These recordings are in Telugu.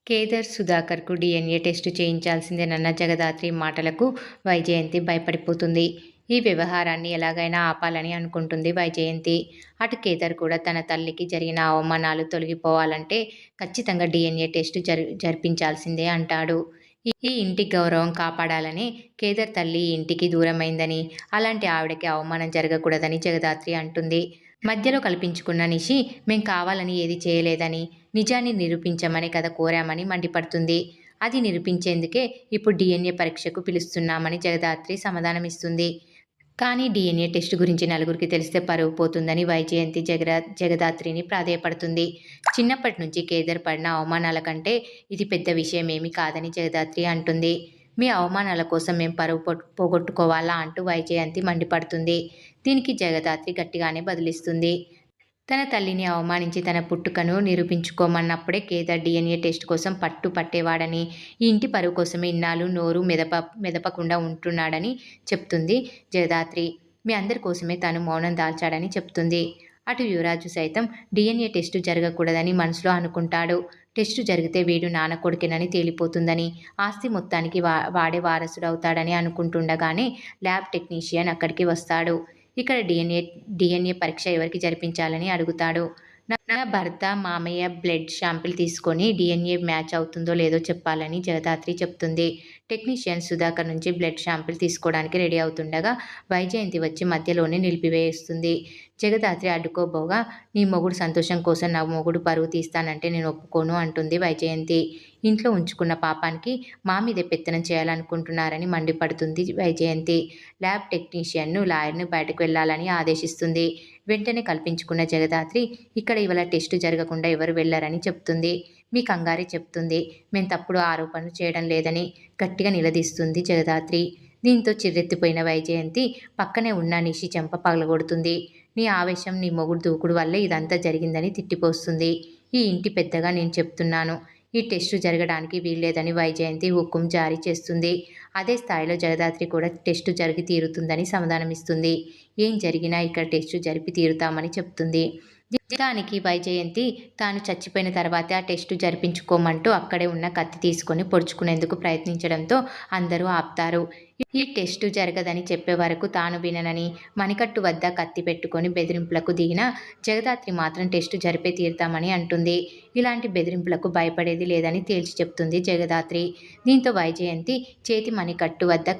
కేదార్ సుధాకర్కు డీఎన్ఏ టెస్టు చేయించాల్సిందేనన్న జగదాత్రి మాటలకు వైజయంతి భయపడిపోతుంది. ఈ వ్యవహారాన్ని ఎలాగైనా ఆపాలని అనుకుంటుంది వైజయంతి. అటు కేదార్ కూడా తన తల్లికి జరిగిన అవమానాలు తొలగిపోవాలంటే ఖచ్చితంగా డీఎన్ఏ టెస్టు జరిపించాల్సిందే అంటాడు. ఈ ఇంటి గౌరవం కాపాడాలని కేదార్ తల్లి ఈ ఇంటికి దూరమైందని, అలాంటి ఆవిడకి అవమానం జరగకూడదని జగదాత్రి అంటుంది. మధ్యలో కల్పించుకున్న నిషి మేం కావాలని ఏది చేయలేదని, నిజాన్ని నిరూపించమని కదా కోరామని మండిపడుతుంది. అది నిరూపించేందుకే ఇప్పుడు డీఎన్ఏ పరీక్షకు పిలుస్తున్నామని జగదాత్రి సమాధానమిస్తుంది. కానీ డీఎన్ఏ టెస్టు గురించి నలుగురికి తెలిస్తే పరువు పోతుందని వైజయంతి జగదాత్రిని ప్రాధేయపడుతుంది. చిన్నప్పటి నుంచి కేదార్ పడిన అవమానాల కంటే ఇది పెద్ద విషయమేమీ కాదని జగదాత్రి అంటుంది. మీ అవమానాల కోసం మేం పరువు పోగొట్టుకోవాలా అంటూ వైజయంతి మండిపడుతుంది. దీనికి జగదాత్రి గట్టిగానే బదులిస్తుంది. తన తల్లిని అవమానించి తన పుట్టుకను నిరూపించుకోమన్నప్పుడే కేదార్ డీఎన్ఏ టెస్ట్ కోసం పట్టేవాడని, ఈ ఇంటి పరువు కోసమే ఇన్నాళ్ళు నోరు మెదపకుండా ఉంటున్నాడని చెప్తుంది జగదాత్రి. మీ అందరి కోసమే తాను మౌనం దాల్చాడని చెప్తుంది. అటు యువరాజు సైతం డీఎన్ఏ టెస్టు జరగకూడదని మనసులో అనుకుంటాడు. టెస్టు జరిగితే వీడు నాన్న కొడుకేనని తేలిపోతుందని, ఆస్తి మొత్తానికి వాడే వారసుడవుతాడని అనుకుంటుండగానే ల్యాబ్ టెక్నీషియన్ అక్కడికి వస్తాడు. ఇక్కడ డిఎన్ఏ పరీక్ష ఎవరికి జరిపించాలని అడుగుతాడు. నా భర్త మామయ్య బ్లడ్ శాంపిల్ తీసుకొని డిఎన్ఏ మ్యాచ్ అవుతుందో లేదో చెప్పాలని జగదాత్రి చెప్తుంది. టెక్నీషియన్ సుధాకర్ నుంచి బ్లడ్ శాంపిల్ తీసుకోవడానికి రెడీ అవుతుండగా వైజయంతి వచ్చి మధ్యలోనే నిలిపివేస్తుంది. జగదాత్రి అడ్డుకోబోగా, నీ మొగుడు సంతోషం కోసం నా మొగుడు పరువు తీస్తానంటే నేను ఒప్పుకోను అంటుంది వైజయంతి. ఇంట్లో ఉంచుకున్న పాపానికి మా మీదే పెత్తనం చేయాలనుకుంటున్నారని మండిపడుతుంది వైజయంతి. ల్యాబ్ టెక్నీషియన్ను లాయర్ను బయటకు వెళ్లాలని ఆదేశిస్తుంది. వెంటనే కల్పించుకున్న జగదాత్రి, ఇక్కడ ఇవాళ టెస్టు జరగకుండా ఎవరు వెళ్లారని చెప్తుంది. మీ కంగారే చెప్తుంది. మేం తప్పుడు ఆరోపణలు చేయడం లేదని గట్టిగా నిలదీస్తుంది జగదాత్రి. దీంతో చిర్రెత్తిపోయిన వైజయంతి పక్కనే ఉన్న నిషి చెంప పగలగొడుతుంది. నీ ఆవేశం, నీ మొగుడు దూకుడు వల్లే ఇదంతా జరిగిందని తిట్టిపోస్తుంది. ఈ ఇంటి పెద్దగా నేను చెప్తున్నాను, ఈ టెస్టు జరగడానికి వీల్లేదని వైజయంతి హుకుం జారీ చేస్తుంది. అదే స్థాయిలో జగదాత్రి కూడా టెస్టు జరిగి తీరుతుందని సమాధానమిస్తుంది. ఏం జరిగినా ఇక్కడ టెస్టు జరిపి తీరుతామని చెప్తుంది. దానికి వైజయంతి తాను చచ్చిపోయిన తర్వాతే ఆ టెస్టు జరిపించుకోమంటూ అక్కడే ఉన్న కత్తి తీసుకొని పొడుచుకునేందుకు ప్రయత్నించడంతో అందరూ ఆపుతారు. ఈ టెస్టు జరగదని చెప్పే వరకు తాను విననని మణికట్టు వద్ద కత్తి పెట్టుకొని బెదిరింపులకు దిగిన జగదాత్రి మాత్రం టెస్టు జరిపే తీరుతామని అంటుంది. ఇలాంటి బెదిరింపులకు భయపడేది లేదని తేల్చి చెప్తుంది జగదాత్రి. దీంతో వైజయంతి చేతి మణికట్టు వద్ద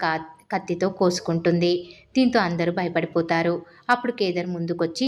కత్తితో కోసుకుంటుంది. దీంతో అందరూ భయపడిపోతారు. అప్పుడు కేదార్ ముందుకొచ్చి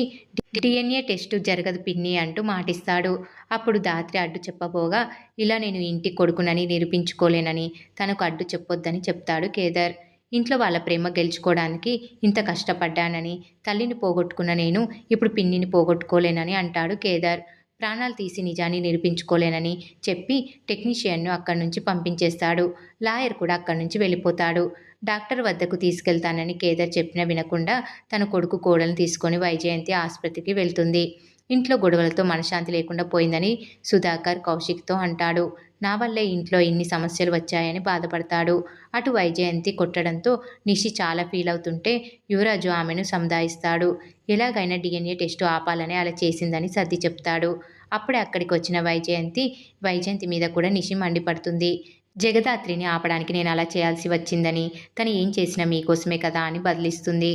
డిఎన్ఏ టెస్టు జరగదు పిన్ని అంటూ మాటిస్తాడు. అప్పుడు దాత్రి అడ్డు చెప్పబోగా, ఇలా నేను ఇంటి కొడుకునని నిరూపించుకోలేనని తనకు అడ్డు చెప్పొద్దని చెప్తాడు కేదార్. ఇంట్లో వాళ్ళ ప్రేమ గెలుచుకోవడానికి ఇంత కష్టపడ్డానని, తల్లిని పోగొట్టుకున్న నేను ఇప్పుడు పిన్నిని పోగొట్టుకోలేనని అంటాడు కేదార్. ప్రాణాలు తీసి నిజాన్ని నిరూపించుకోలేనని చెప్పి టెక్నీషియన్ను అక్కడి నుంచి పంపించేస్తాడు. లాయర్ కూడా అక్కడి నుంచి వెళ్ళిపోతాడు. డాక్టర్ వద్దకు తీసుకెళ్తానని కేదార్ చెప్పినా వినకుండా తన కొడుకు కోడలను తీసుకొని వైజయంతి ఆసుపత్రికి వెళ్తుంది. ఇంట్లో గొడవలతో మనశ్శాంతి లేకుండా పోయిందని సుధాకర్ కౌశిక్తో అంటాడు. నా వల్లే ఇంట్లో ఇన్ని సమస్యలు వచ్చాయని బాధపడతాడు. అటు వైజయంతి కొట్టడంతో నిషి చాలా ఫీల్ అవుతుంటే యువరాజు ఆమెను సముదాయిస్తాడు. ఎలాగైనా డిఎన్ఏ టెస్టు ఆపాలని అలా చేసిందని సర్ది చెప్తాడు. అప్పుడే అక్కడికి వచ్చిన వైజయంతి మీద కూడా నిషి మండిపడుతుంది. జగదాత్రిని ఆపడానికి నేను అలా చేయాల్సి వచ్చిందని, తను ఏం చేసినా మీకోసమే కదా అని బదిలిస్తుంది.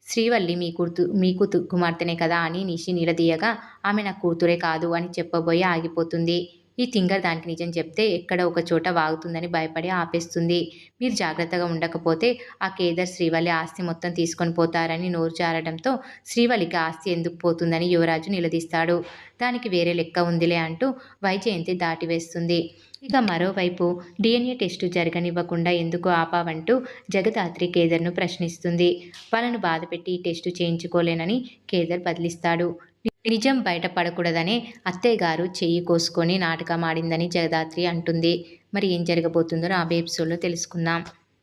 శ్రీవల్లి మీ కుమార్తెనే కదా అని నిషి నిలదీయగా, ఆమె నా కూతురే కాదు అని చెప్పబోయి ఆగిపోతుంది. ఈ తింగర్ దానికి నిజం చెప్తే ఎక్కడో ఒక చోట వాగుతుందని భయపడి ఆపేస్తుంది. మీరు జాగ్రత్తగా ఉండకపోతే ఆ కేదార్ శ్రీవల్లి ఆస్తి మొత్తం తీసుకొని పోతారని నోరు జారడంతో శ్రీవల్లికి ఆస్తి ఎందుకు పోతుందని యువరాజు నిలదీస్తాడు. దానికి వేరే లెక్క ఉందిలే అంటూ వైజయంతి దాటివేస్తుంది. ఇక మరోవైపు డిఎన్ఏ టెస్టు జరగనివ్వకుండా ఎందుకు ఆపావంటూ జగదాత్రి కేదార్ను ప్రశ్నిస్తుంది. వాళ్ళను బాధపెట్టి ఈ టెస్టు చేయించుకోలేనని కేదార్ బదిలిస్తాడు. నిజం బయటపడకూడదనే అత్తయ్య గారు చెయ్యి కోసుకొని నాటకం ఆడిందని జగదాత్రి అంటుంది. మరి ఏం జరగబోతుందో రాబోయే ఎపిసోడ్లో తెలుసుకుందాం.